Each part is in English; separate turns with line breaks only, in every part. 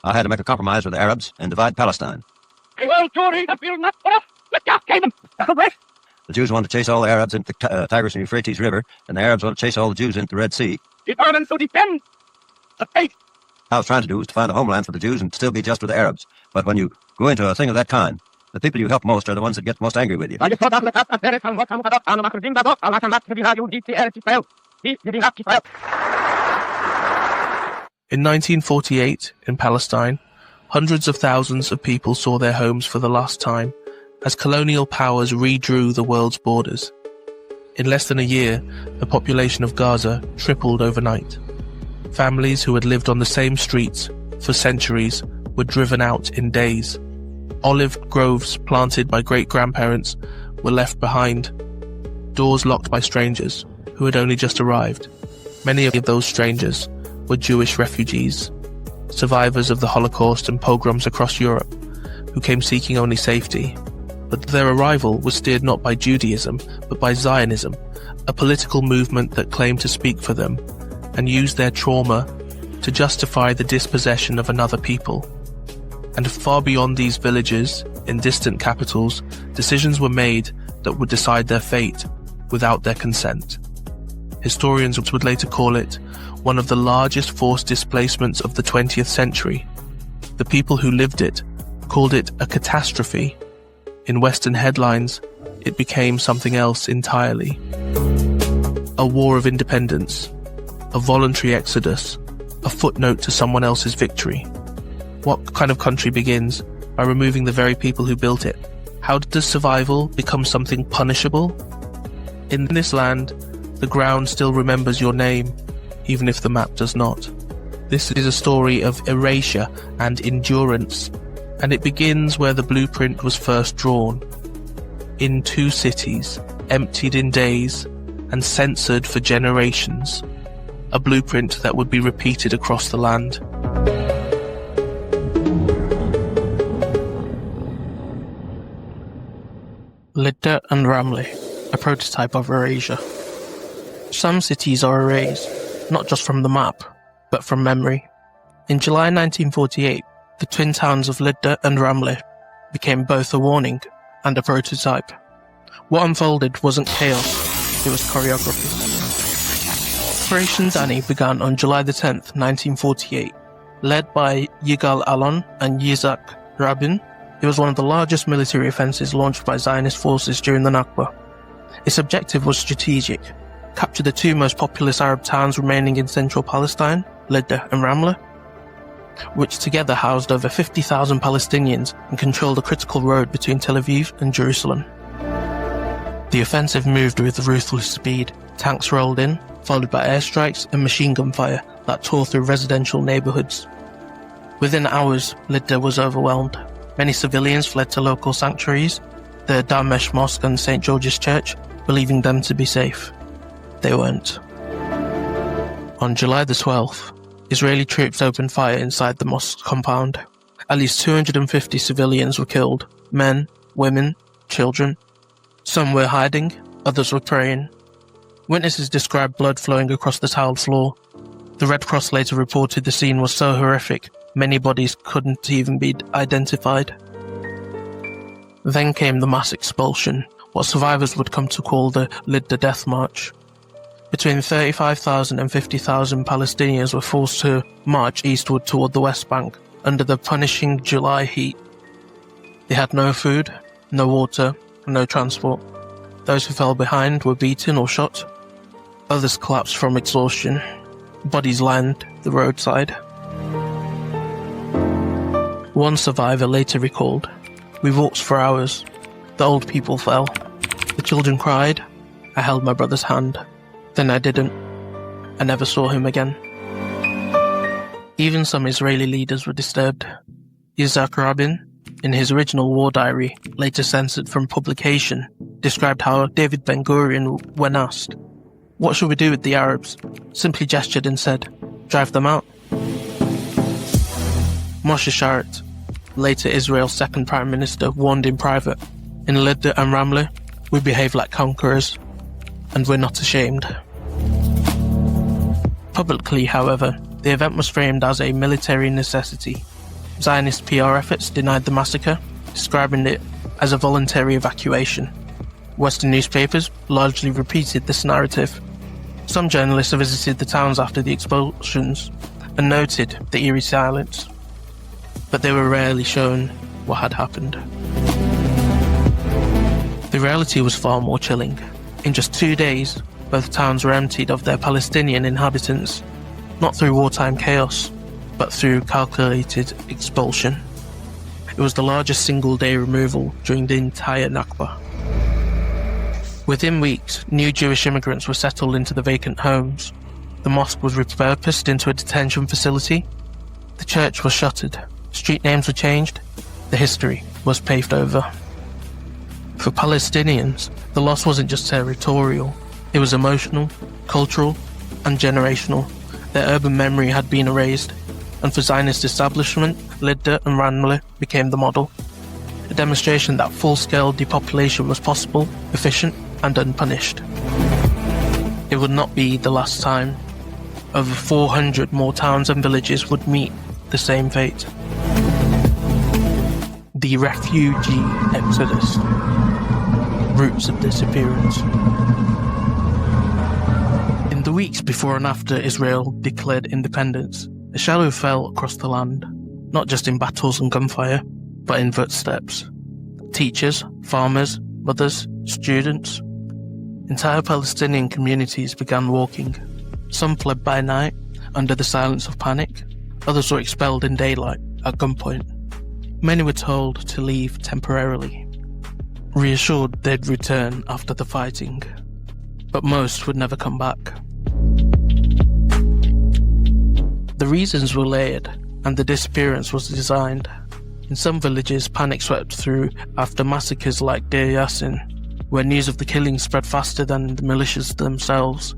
I had to make a compromise with the Arabs and divide Palestine. The Jews wanted to chase all the Arabs into the Tigris and Euphrates River, and the Arabs wanted to chase all the Jews into the Red Sea.
Determined to defend the faith.
What I was trying to do was to find a homeland for the Jews and still be just with the Arabs. But when you go into a thing of that kind, the people you help most are the ones that get most angry with you.
In 1948, in Palestine, hundreds of thousands of people saw their homes for the last time as colonial powers redrew the world's borders. In less than a year, the population of Gaza tripled overnight. Families who had lived on the same streets for centuries were driven out in days. Olive groves planted by great-grandparents were left behind, doors locked by strangers who had only just arrived. Many of those strangers were Jewish refugees, survivors of the Holocaust and pogroms across Europe, who came seeking only safety. But their arrival was steered not by Judaism, but by Zionism, a political movement that claimed to speak for them and used their trauma to justify the dispossession of another people. And far beyond these villages, in distant capitals, decisions were made that would decide their fate without their consent. Historians would later call it one of the largest forced displacements of the 20th century. The people who lived it called it a catastrophe. In Western headlines, it became something else entirely. A war of independence, a voluntary exodus, a footnote to someone else's victory. What kind of country begins by removing the very people who built it? How does survival become something punishable? In this land, the ground still remembers your name, even if the map does not. This is a story of erasure and endurance, and it begins where the blueprint was first drawn. In 2 cities, emptied in days, and censored for generations. A blueprint that would be repeated across the land. Lidda and Ramleh, a prototype of erasure. Some cities are erased, not just from the map, but from memory. In July 1948, the twin towns of Lidda and Ramleh became both a warning and a prototype. What unfolded wasn't chaos, it was choreography. Operation Dani began on July the 10th, 1948. Led by Yigal Allon and Yitzhak Rabin, it was one of the largest military offensives launched by Zionist forces during the Nakba. Its objective was strategic: capture the 2 most populous Arab towns remaining in central Palestine, Lidda and Ramleh, which together housed over 50,000 Palestinians and controlled a critical road between Tel Aviv and Jerusalem. The offensive moved with ruthless speed. Tanks rolled in, followed by airstrikes and machine gun fire that tore through residential neighborhoods. Within hours, Lidda was overwhelmed. Many civilians fled to local sanctuaries, the Damesh Mosque and St. George's Church, believing them to be safe. They weren't. On July the 12th, Israeli troops opened fire inside the mosque compound. At least 250 civilians were killed. Men, women, children. Some were hiding, others were praying. Witnesses described blood flowing across the tiled floor. The Red Cross later reported the scene was so horrific, many bodies couldn't even be identified. Then came the mass expulsion, what survivors would come to call the Lidda Death March. Between 35,000 and 50,000 Palestinians were forced to march eastward toward the West Bank under the punishing July heat. They had no food, no water, and no transport. Those who fell behind were beaten or shot. Others collapsed from exhaustion. Bodies lined the roadside. One survivor later recalled, "We walked for hours. The old people fell. The children cried. I held my brother's hand. Then I didn't. I never saw him again." Even some Israeli leaders were disturbed. Yitzhak Rabin, in his original war diary, later censored from publication, described how David Ben-Gurion, when asked, "What should we do with the Arabs?" simply gestured and said, "Drive them out." Moshe Sharett, later Israel's second prime minister, warned in private, "In Lidda and Ramleh, we behave like conquerors, and we're not ashamed." Publicly, however, the event was framed as a military necessity. Zionist PR efforts denied the massacre, describing it as a voluntary evacuation. Western newspapers largely repeated this narrative. Some journalists visited the towns after the expulsions and noted the eerie silence, but they were rarely shown what had happened. The reality was far more chilling. In just 2 days, both towns were emptied of their Palestinian inhabitants, not through wartime chaos, but through calculated expulsion. It was the largest single-day removal during the entire Nakba. Within weeks, new Jewish immigrants were settled into the vacant homes. The mosque was repurposed into a detention facility. The church was shuttered. Street names were changed. The history was paved over. For Palestinians, the loss wasn't just territorial. It was emotional, cultural, and generational. Their urban memory had been erased, and for Zionist establishment, Legalized and Ramleh became the model. A demonstration that full-scale depopulation was possible, efficient, and unpunished. It would not be the last time. Over 400 more towns and villages would meet the same fate. The refugee exodus. Roots of disappearance. In the weeks before and after Israel declared independence, a shadow fell across the land, not just in battles and gunfire, but in footsteps. Teachers, farmers, mothers, students. Entire Palestinian communities began walking. Some fled by night, under the silence of panic. Others were expelled in daylight, at gunpoint. Many were told to leave temporarily, reassured they'd return after the fighting. But most would never come back. The reasons were layered, and the disappearance was designed. In some villages, panic swept through after massacres like Deir Yassin, where news of the killing spread faster than the militias themselves.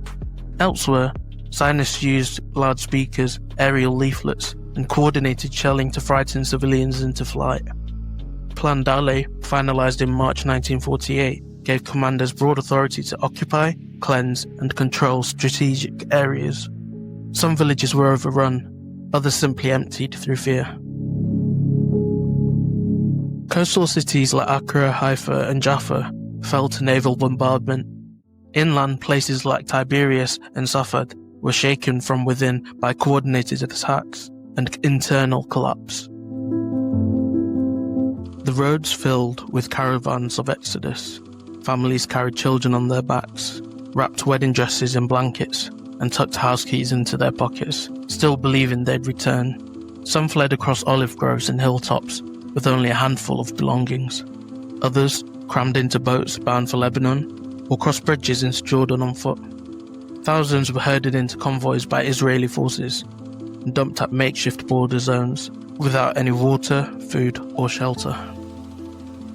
Elsewhere, Zionists used loudspeakers, aerial leaflets, and coordinated shelling to frighten civilians into flight. Plan Dali, finalized in March 1948, gave commanders broad authority to occupy, cleanse, and control strategic areas. Some villages were overrun, others simply emptied through fear. Coastal cities like Accra, Haifa, and Jaffa fell to naval bombardment. Inland places like Tiberias and Safed were shaken from within by coordinated attacks and internal collapse. The roads filled with caravans of exodus. Families carried children on their backs, wrapped wedding dresses in blankets, and tucked house keys into their pockets, still believing they'd return. Some fled across olive groves and hilltops with only a handful of belongings. Others crammed into boats bound for Lebanon or crossed bridges into Jordan on foot. Thousands were herded into convoys by Israeli forces and dumped at makeshift border zones without any water, food, or shelter.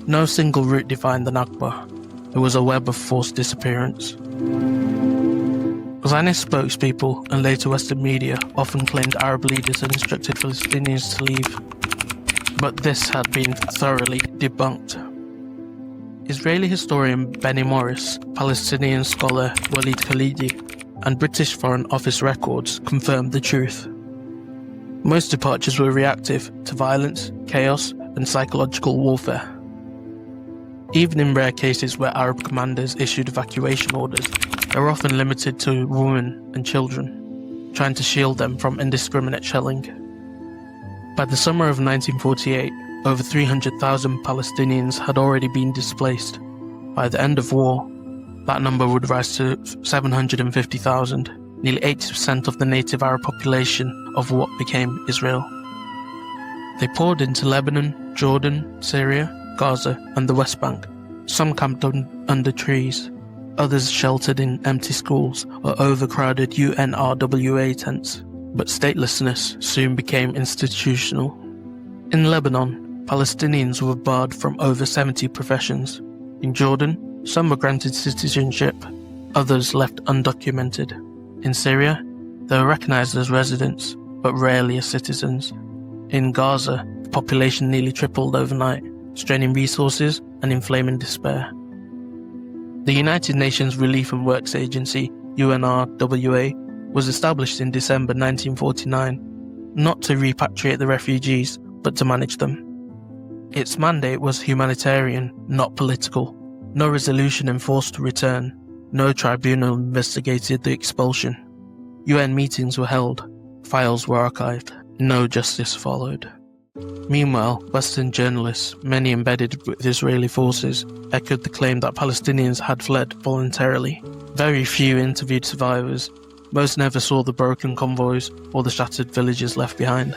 No single route defined the Nakba. It was a web of forced disappearance. Zionist spokespeople and later Western media often claimed Arab leaders had instructed Palestinians to leave, but this had been thoroughly debunked. Israeli historian Benny Morris, Palestinian scholar Walid Khalidi, and British Foreign Office records confirmed the truth. Most departures were reactive to violence, chaos, and psychological warfare. Even in rare cases where Arab commanders issued evacuation orders, they were often limited to women and children, trying to shield them from indiscriminate shelling. By the summer of 1948, over 300,000 Palestinians had already been displaced. By the end of war, that number would rise to 750,000, nearly 80% of the native Arab population of what became Israel. They poured into Lebanon, Jordan, Syria, Gaza, and the West Bank. Some camped under trees, others sheltered in empty schools or overcrowded UNRWA tents. But statelessness soon became institutional. In Lebanon, Palestinians were barred from over 70 professions. In Jordan, some were granted citizenship, others left undocumented. In Syria, they were recognized as residents, but rarely as citizens. In Gaza, the population nearly tripled overnight, straining resources and inflaming despair. The United Nations Relief and Works Agency, UNRWA, was established in December 1949, not to repatriate the refugees, but to manage them. Its mandate was humanitarian, not political. No resolution enforced return. No tribunal investigated the expulsion. UN meetings were held. Files were archived. No justice followed. Meanwhile, Western journalists, many embedded with Israeli forces, echoed the claim that Palestinians had fled voluntarily. Very few interviewed survivors. Most never saw the broken convoys or the shattered villages left behind.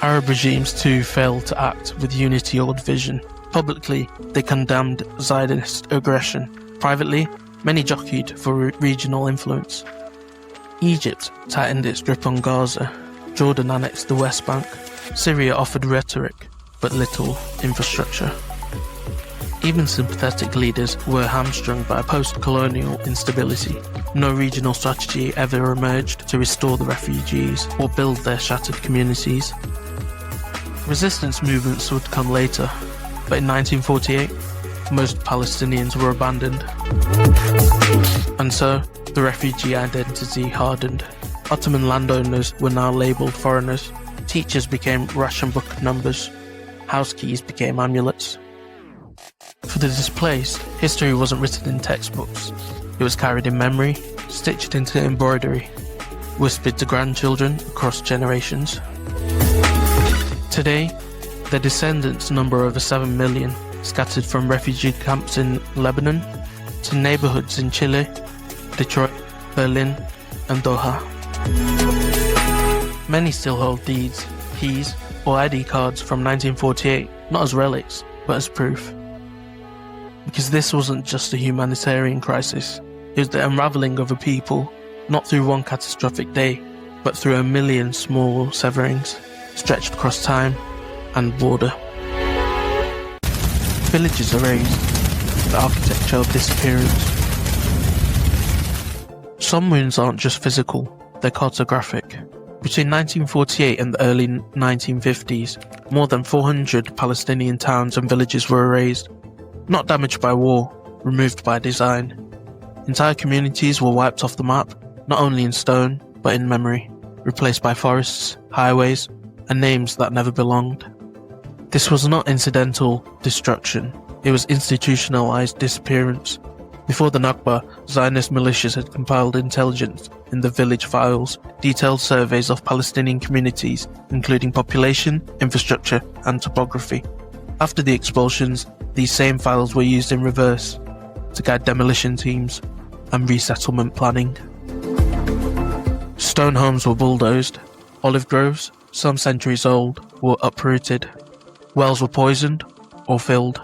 Arab regimes too failed to act with unity or division. Publicly, they condemned Zionist aggression. Privately, many jockeyed for regional influence. Egypt tightened its grip on Gaza. Jordan annexed the West Bank. Syria offered rhetoric, but little infrastructure. Even sympathetic leaders were hamstrung by post-colonial instability. No regional strategy ever emerged to restore the refugees or build their shattered communities. Resistance movements would come later, but in 1948, most Palestinians were abandoned. And so, the refugee identity hardened. Ottoman landowners were now labelled foreigners. Teachers became ration book numbers. House keys became amulets. For the displaced, history wasn't written in textbooks. It was carried in memory, stitched into embroidery, whispered to grandchildren across generations. Today, their descendants number over 7 million, scattered from refugee camps in Lebanon to neighbourhoods in Chile, Detroit, Berlin, and Doha. Many still hold deeds, keys, or ID cards from 1948, not as relics, but as proof. Because this wasn't just a humanitarian crisis, it was the unravelling of a people, not through one catastrophic day, but through a million small severings, stretched across time and border. Villages are razed, the architecture of disappearance. Some wounds aren't just physical, they're cartographic. Between 1948 and the early 1950s, more than 400 Palestinian towns and villages were erased. Not damaged by war, removed by design. Entire communities were wiped off the map, not only in stone, but in memory, replaced by forests, highways, and names that never belonged. This was not incidental destruction, it was institutionalized disappearance. Before the Nakba, Zionist militias had compiled intelligence in the village files, detailed surveys of Palestinian communities, including population, infrastructure, and topography. After the expulsions, these same files were used in reverse to guide demolition teams and resettlement planning. Stone homes were bulldozed, olive groves, some centuries old, were uprooted, wells were poisoned or filled,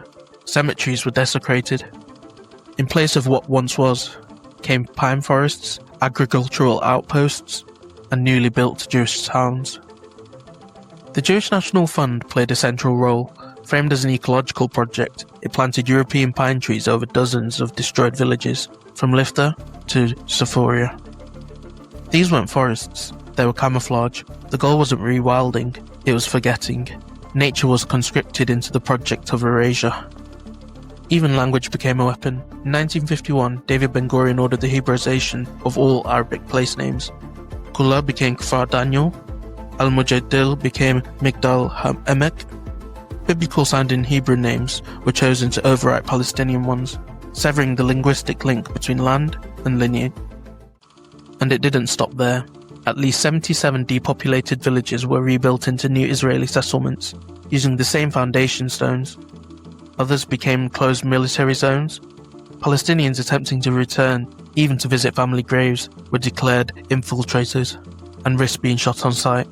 cemeteries were desecrated. In place of what once was, came pine forests, agricultural outposts, and newly built Jewish towns. The Jewish National Fund played a central role. Framed as an ecological project, it planted European pine trees over dozens of destroyed villages, from Lifta to Sephoria. These weren't forests, they were camouflage. The goal wasn't rewilding, it was forgetting. Nature was conscripted into the project of erasure. Even language became a weapon. In 1951, David Ben-Gurion ordered the Hebraization of all Arabic place names. Kula became Kfar Daniel, Al-Mujaddil became Migdal Emek. Biblical-sounding Hebrew names were chosen to overwrite Palestinian ones, severing the linguistic link between land and lineage. And it didn't stop there. At least 77 depopulated villages were rebuilt into new Israeli settlements, using the same foundation stones. Others became closed military zones. Palestinians attempting to return, even to visit family graves, were declared infiltrators and risked being shot on sight.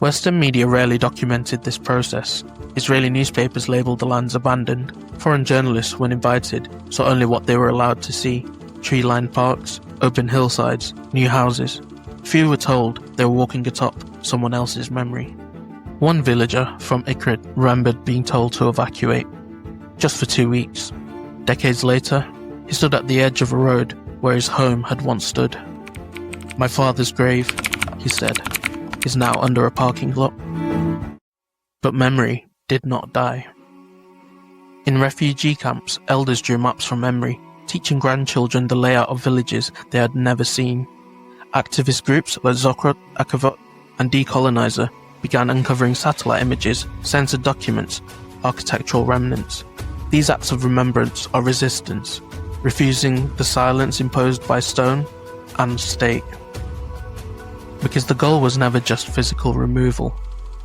Western media rarely documented this process. Israeli newspapers labelled the lands abandoned. Foreign journalists, when invited, saw only what they were allowed to see: tree-lined parks, open hillsides, new houses. Few were told they were walking atop someone else's memory. One villager from Ikrit remembered being told to evacuate, just for 2 weeks. Decades later, he stood at the edge of a road where his home had once stood. "My father's grave," he said, "is now under a parking lot." But memory did not die. In refugee camps, elders drew maps from memory, teaching grandchildren the layout of villages they had never seen. Activist groups like Zokrot, Akavot, and Decolonizer began uncovering satellite images, censored documents, architectural remnants. These acts of remembrance are resistance, refusing the silence imposed by stone and state. Because the goal was never just physical removal,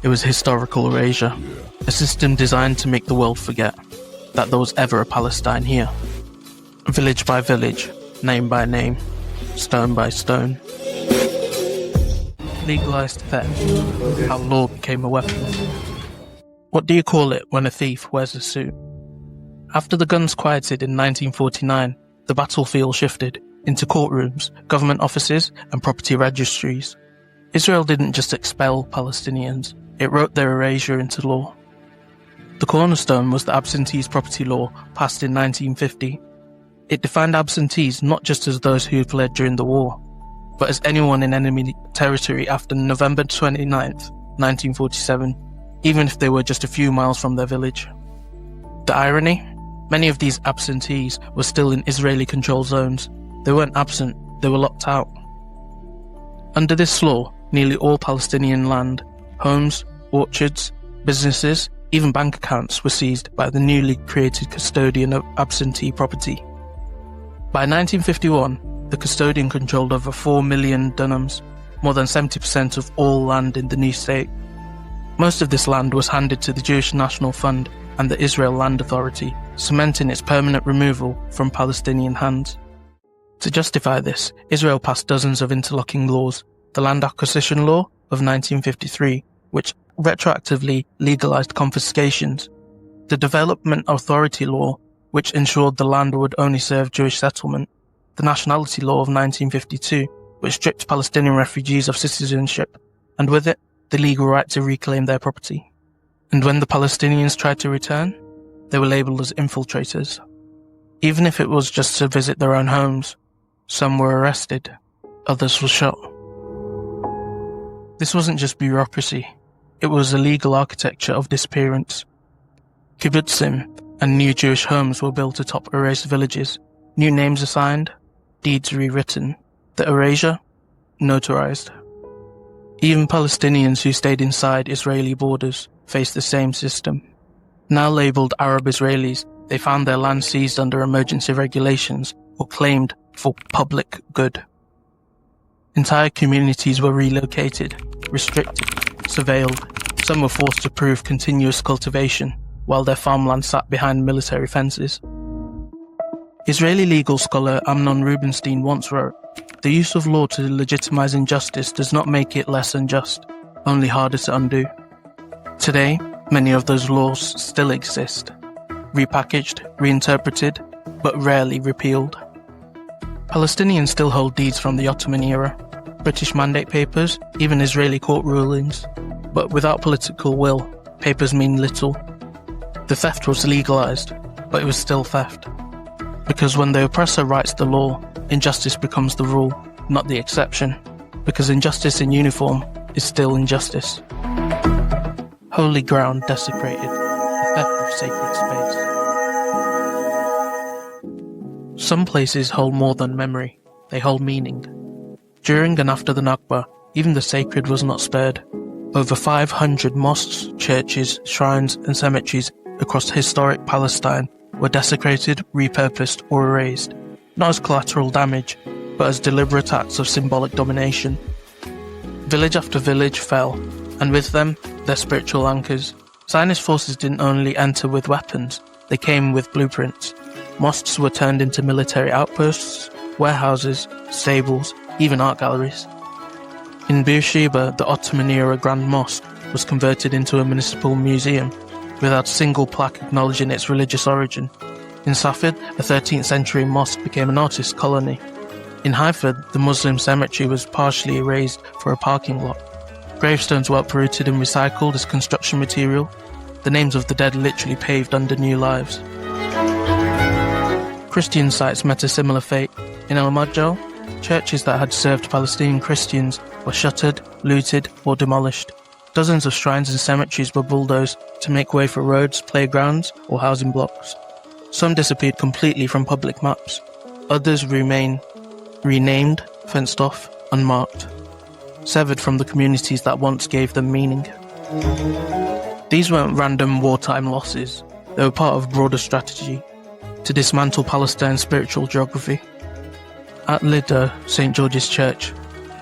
it was historical erasure, a system designed to make the world forget that there was ever a Palestine here. Village by village, name by name, stone by stone. Legalized theft, how law became a weapon. What do you call it when a thief wears a suit? After the guns quieted in 1949, the battlefield shifted into courtrooms, government offices, and property registries. Israel didn't just expel Palestinians, it wrote their erasure into law. The cornerstone was the Absentees Property Law, passed in 1950. It defined absentees not just as those who fled during the war, but as anyone in enemy territory after November 29th, 1947, even if they were just a few miles from their village. The irony? Many of these absentees were still in Israeli-controlled zones. They weren't absent, they were locked out. Under this law, nearly all Palestinian land, homes, orchards, businesses, even bank accounts were seized by the newly created custodian of absentee property. By 1951, the custodian controlled over 4 million dunams, more than 70% of all land in the new state. Most of this land was handed to the Jewish National Fund and the Israel Land Authority, cementing its permanent removal from Palestinian hands. To justify this, Israel passed dozens of interlocking laws: the Land Acquisition Law of 1953, which retroactively legalized confiscations, the Development Authority Law, which ensured the land would only serve Jewish settlement, the Nationality Law of 1952, which stripped Palestinian refugees of citizenship, and with it, the legal right to reclaim their property. And when the Palestinians tried to return, they were labelled as infiltrators. Even if it was just to visit their own homes, some were arrested, others were shot. This wasn't just bureaucracy, it was a legal architecture of disappearance. Kibbutzim and new Jewish homes were built atop erased villages, new names assigned, deeds rewritten, the erasure notarized. Even Palestinians who stayed inside Israeli borders faced the same system. Now labelled Arab Israelis, they found their land seized under emergency regulations or claimed for public good. Entire communities were relocated, restricted, surveilled. Some were forced to prove continuous cultivation, while their farmland sat behind military fences. Israeli legal scholar Amnon Rubinstein once wrote, "The use of law to legitimize injustice does not make it less unjust, only harder to undo." Today, many of those laws still exist, repackaged, reinterpreted, but rarely repealed. Palestinians still hold deeds from the Ottoman era, British Mandate Papers, even Israeli court rulings, but without political will, papers mean little. The theft was legalized, but it was still theft. Because when the oppressor writes the law, injustice becomes the rule, not the exception, because injustice in uniform is still injustice. Holy ground desecrated, the theft of sacred space. Some places hold more than memory, they hold meaning. During and after the Nakba, even the sacred was not spared. Over 500 mosques, churches, shrines and cemeteries across historic Palestine were desecrated, repurposed or erased, not as collateral damage, but as deliberate acts of symbolic domination. Village after village fell, and with them, their spiritual anchors. Zionist forces didn't only enter with weapons, they came with blueprints. Mosques were turned into military outposts, warehouses, stables, even art galleries. In Beersheba, the Ottoman-era Grand Mosque was converted into a municipal museum, without a single plaque acknowledging its religious origin. In Safed, a 13th century mosque became an artist's colony. In Haifa, the Muslim cemetery was partially erased for a parking lot. Gravestones were uprooted and recycled as construction material, the names of the dead literally paved under new lives. Christian sites met a similar fate. In El-Majal, churches that had served Palestinian Christians were shuttered, looted or demolished. Dozens of shrines and cemeteries were bulldozed to make way for roads, playgrounds or housing blocks. Some disappeared completely from public maps. Others remain renamed, fenced off, unmarked, severed from the communities that once gave them meaning. These weren't random wartime losses, they were part of a broader strategy to dismantle Palestine's spiritual geography. At Lidda, St. George's Church,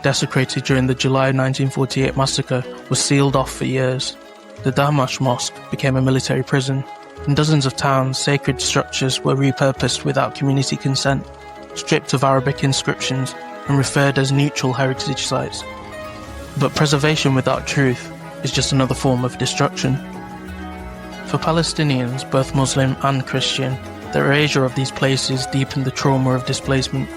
desecrated during the July 1948 massacre, was sealed off for years. The Damash Mosque became a military prison. In dozens of towns, sacred structures were repurposed without community consent, stripped of Arabic inscriptions, and referred as neutral heritage sites. But preservation without truth is just another form of destruction. For Palestinians, both Muslim and Christian, the erasure of these places deepened the trauma of displacement.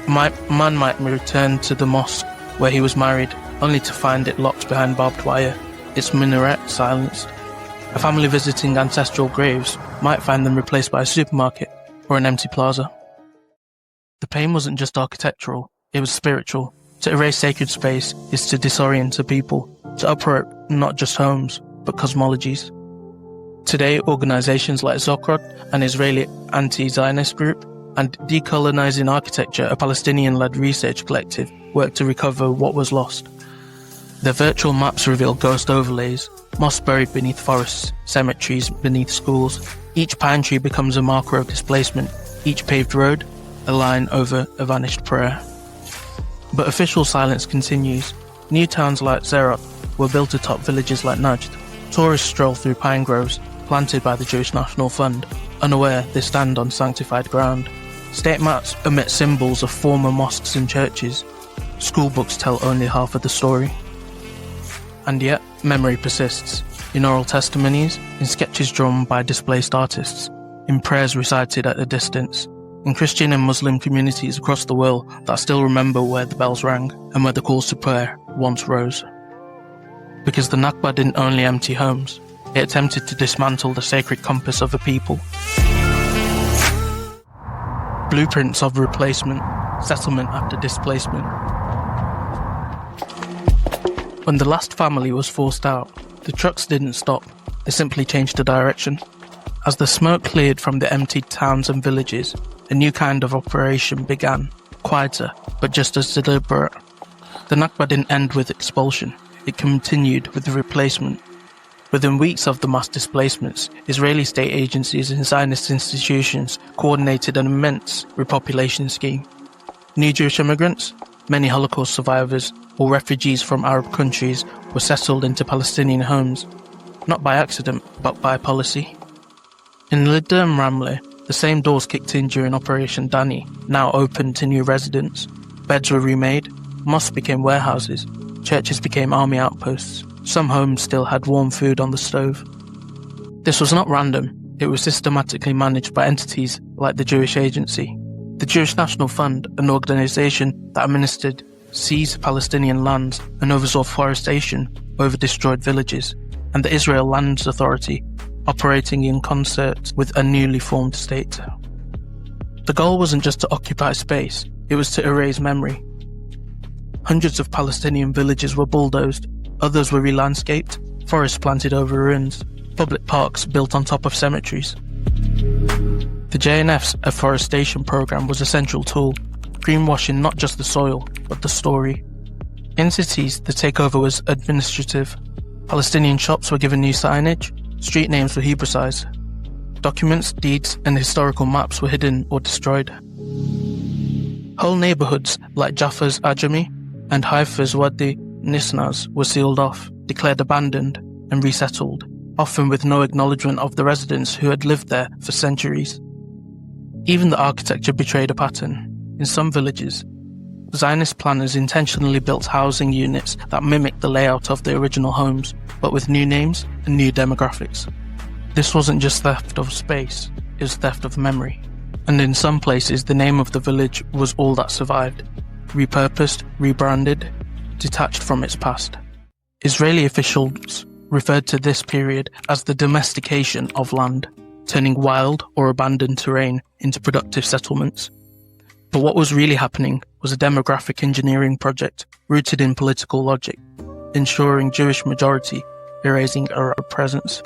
A man might return to the mosque where he was married, only to find it locked behind barbed wire, its minaret silenced. A family visiting ancestral graves might find them replaced by a supermarket or an empty plaza. The pain wasn't just architectural, it was spiritual. To erase sacred space is to disorient a people, to uproot not just homes, but cosmologies. Today, organizations like Zokrot, an Israeli anti-Zionist group, and Decolonizing Architecture, a Palestinian-led research collective, work to recover what was lost. Their virtual maps reveal ghost overlays, mosques buried beneath forests, cemeteries beneath schools. Each pine tree becomes a marker of displacement, each paved road, a line over a vanished prayer. But official silence continues. New towns like Zerot were built atop villages like Najd. Tourists stroll through pine groves, planted by the Jewish National Fund, unaware they stand on sanctified ground. State maps omit symbols of former mosques and churches. School books tell only half of the story. And yet, memory persists, in oral testimonies, in sketches drawn by displaced artists, in prayers recited at a distance, in Christian and Muslim communities across the world that still remember where the bells rang and where the calls to prayer once rose. Because the Nakba didn't only empty homes, it attempted to dismantle the sacred compass of a people. Blueprints of replacement, settlement after displacement. When the last family was forced out, the trucks didn't stop, they simply changed the direction. As the smoke cleared from the emptied towns and villages, a new kind of operation began, quieter, but just as deliberate. The Nakba didn't end with expulsion, it continued with the replacement. Within weeks of the mass displacements, Israeli state agencies and Zionist institutions coordinated an immense repopulation scheme. New Jewish immigrants, many Holocaust survivors, or refugees from Arab countries were settled into Palestinian homes, not by accident, but by policy. In Lidda and Ramleh, the same doors kicked in during Operation Dani, now open to new residents. Beds were remade, mosques became warehouses, churches became army outposts. Some homes still had warm food on the stove. This was not random, it was systematically managed by entities like the Jewish Agency. The Jewish National Fund, an organization that administered seized Palestinian lands and oversaw forestation over destroyed villages, and the Israel Lands Authority, operating in concert with a newly formed state. The goal wasn't just to occupy space, it was to erase memory. Hundreds of Palestinian villages were bulldozed, others were re-landscaped, forests planted over ruins, public parks built on top of cemeteries. The JNF's afforestation program was a central tool, greenwashing not just the soil, but the story. In cities, the takeover was administrative. Palestinian shops were given new signage, street names were Hebraicized. Documents, deeds, and historical maps were hidden or destroyed. Whole neighborhoods like Jaffa's Ajami and Haifa's Wadi Nisnaz were sealed off, declared abandoned, and resettled, often with no acknowledgement of the residents who had lived there for centuries. Even the architecture betrayed a pattern. In some villages, Zionist planners intentionally built housing units that mimicked the layout of the original homes, but with new names and new demographics. This wasn't just theft of space, it was theft of memory. And in some places, the name of the village was all that survived, repurposed, rebranded, detached from its past. Israeli officials referred to this period as the domestication of land, turning wild or abandoned terrain into productive settlements. But what was really happening was a demographic engineering project rooted in political logic, ensuring Jewish majority, erasing Arab presence.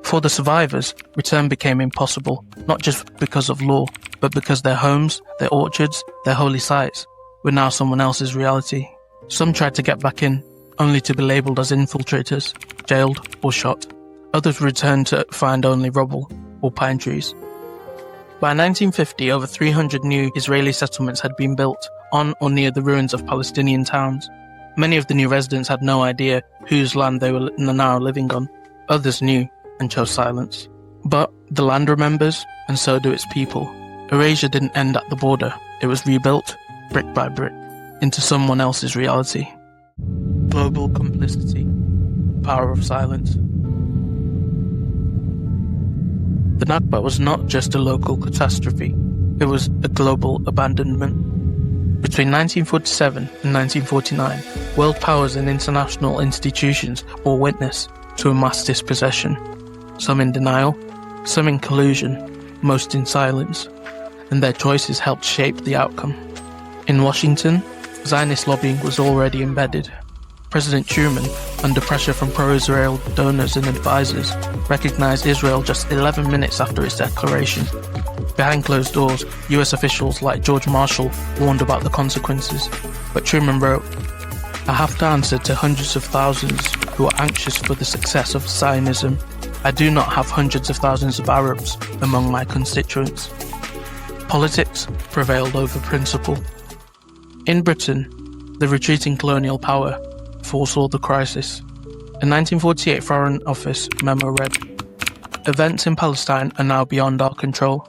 For the survivors, return became impossible, not just because of law, but because their homes, their orchards, their holy sites were now someone else's reality. Some tried to get back in, only to be labelled as infiltrators, jailed or shot. Others returned to find only rubble or pine trees. By 1950, over 300 new Israeli settlements had been built on or near the ruins of Palestinian towns. Many of the new residents had no idea whose land they were now living on. Others knew and chose silence. But the land remembers, and so do its people. Erasure didn't end at the border. It was rebuilt, brick by brick, into someone else's reality. Global complicity. Power of silence. The Nakba was not just a local catastrophe. It was a global abandonment. Between 1947 and 1949, world powers and international institutions bore witness to a mass dispossession. Some in denial, some in collusion, most in silence, and their choices helped shape the outcome. In Washington, Zionist lobbying was already embedded. President Truman, under pressure from pro-Israel donors and advisors, recognized Israel just 11 minutes after its declaration. Behind closed doors, US officials like George Marshall warned about the consequences, but Truman wrote, "I have to answer to hundreds of thousands who are anxious for the success of Zionism. I do not have hundreds of thousands of Arabs among my constituents." Politics prevailed over principle. In Britain, the retreating colonial power foresaw the crisis. A 1948 Foreign Office memo read, "Events in Palestine are now beyond our control."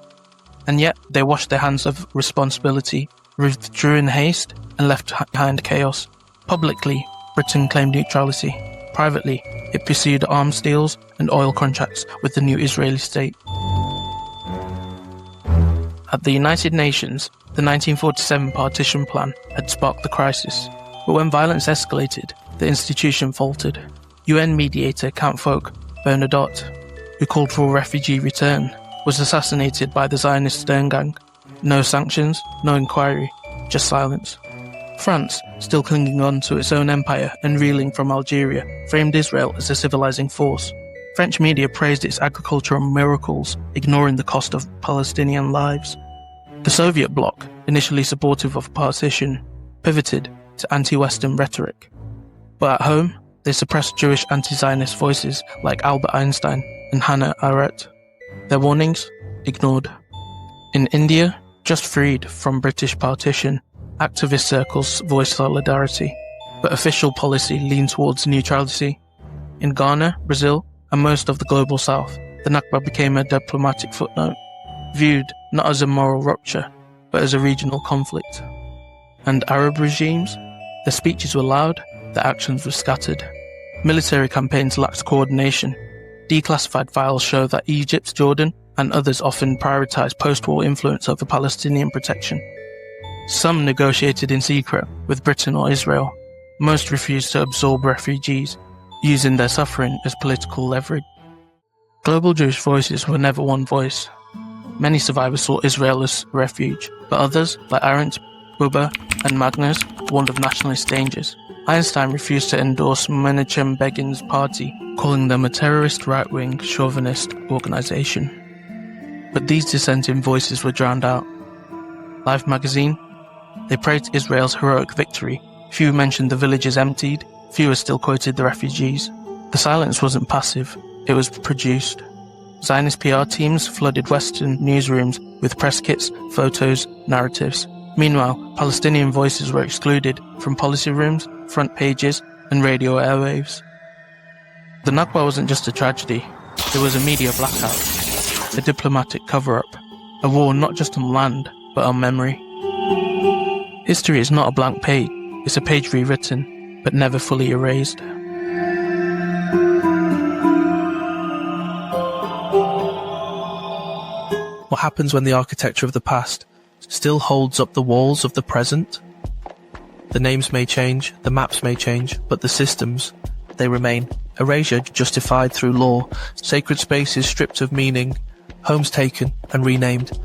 And yet they washed their hands of responsibility, withdrew in haste, and left behind chaos. Publicly, Britain claimed neutrality. Privately, it pursued arms deals and oil contracts with the new Israeli state. At the United Nations, the 1947 partition plan had sparked the crisis. But when violence escalated, the institution faltered. UN mediator Count Folk Bernadotte, who called for refugee return, was assassinated by the Zionist Stern Gang. No sanctions, no inquiry, just silence. France, still clinging on to its own empire and reeling from Algeria, framed Israel as a civilizing force. French media praised its agricultural miracles, ignoring the cost of Palestinian lives. The Soviet bloc, initially supportive of partition, pivoted to anti-Western rhetoric. But at home, they suppressed Jewish anti-Zionist voices like Albert Einstein and Hannah Arendt. Their warnings ignored. In India, just freed from British partition, activist circles voiced solidarity, but official policy leaned towards neutrality. In Ghana, Brazil, and most of the global south, the Nakba became a diplomatic footnote, viewed not as a moral rupture, but as a regional conflict. And Arab regimes? Their speeches were loud, their actions were scattered. Military campaigns lacked coordination. Declassified files show that Egypt, Jordan, and others often prioritized post-war influence over Palestinian protection. Some negotiated in secret with Britain or Israel. Most refused to absorb refugees, using their suffering as political leverage. Global Jewish voices were never one voice. Many survivors saw Israel as refuge, but others, like Arendt, Buber, and Magnus, warned of nationalist dangers. Einstein refused to endorse Menachem Begin's party, calling them a terrorist right-wing chauvinist organization. But these dissenting voices were drowned out. Life magazine? They praised Israel's heroic victory. Few mentioned the villages emptied, fewer still quoted the refugees. The silence wasn't passive, it was produced. Zionist PR teams flooded Western newsrooms with press kits, photos, narratives. Meanwhile, Palestinian voices were excluded from policy rooms, front pages, and radio airwaves. The Nakba wasn't just a tragedy, it was a media blackout, a diplomatic cover-up, a war not just on land, but on memory. History is not a blank page, it's a page rewritten, but never fully erased. What happens when the architecture of the past still holds up the walls of the present? The names may change, the maps may change, but the systems, they remain. Erasure justified through law, sacred spaces stripped of meaning, homes taken and renamed.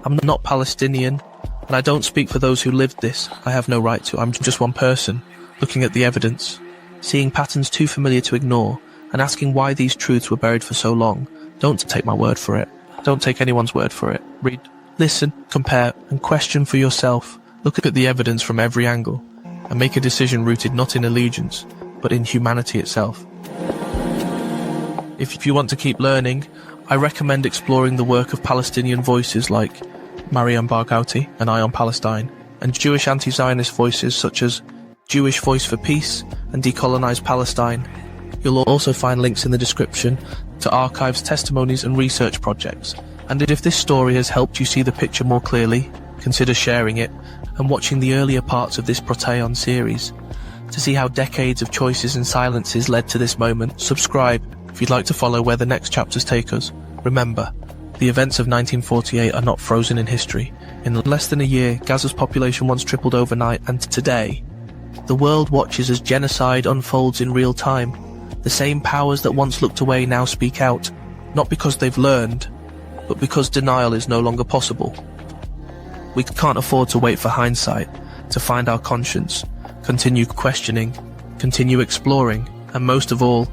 I'm not Palestinian, and I don't speak for those who lived this. I have no right to. I'm just one person, looking at the evidence, seeing patterns too familiar to ignore, and asking why these truths were buried for so long. Don't take my word for it. Don't take anyone's word for it. Read, listen, compare, and question for yourself. Look at the evidence from every angle. and make a decision rooted not in allegiance, but in humanity itself. If you want to keep learning, I recommend exploring the work of Palestinian voices like Mariam Barghouti and Eye on Palestine, and Jewish anti-Zionist voices such as Jewish Voice for Peace and Decolonized Palestine. You'll also find links in the description to archives, testimonies and research projects. And if this story has helped you see the picture more clearly, consider sharing it and watching the earlier parts of this Proteon series. To see how decades of choices and silences led to this moment, subscribe if you'd like to follow where the next chapters take us. Remember, the events of 1948 are not frozen in history. In less than a year, Gaza's population once tripled overnight, and today, the world watches as genocide unfolds in real time. The same powers that once looked away now speak out, not because they've learned, but because denial is no longer possible. We can't afford to wait for hindsight, to find our conscience, continue questioning, continue exploring, and most of all,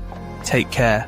take care.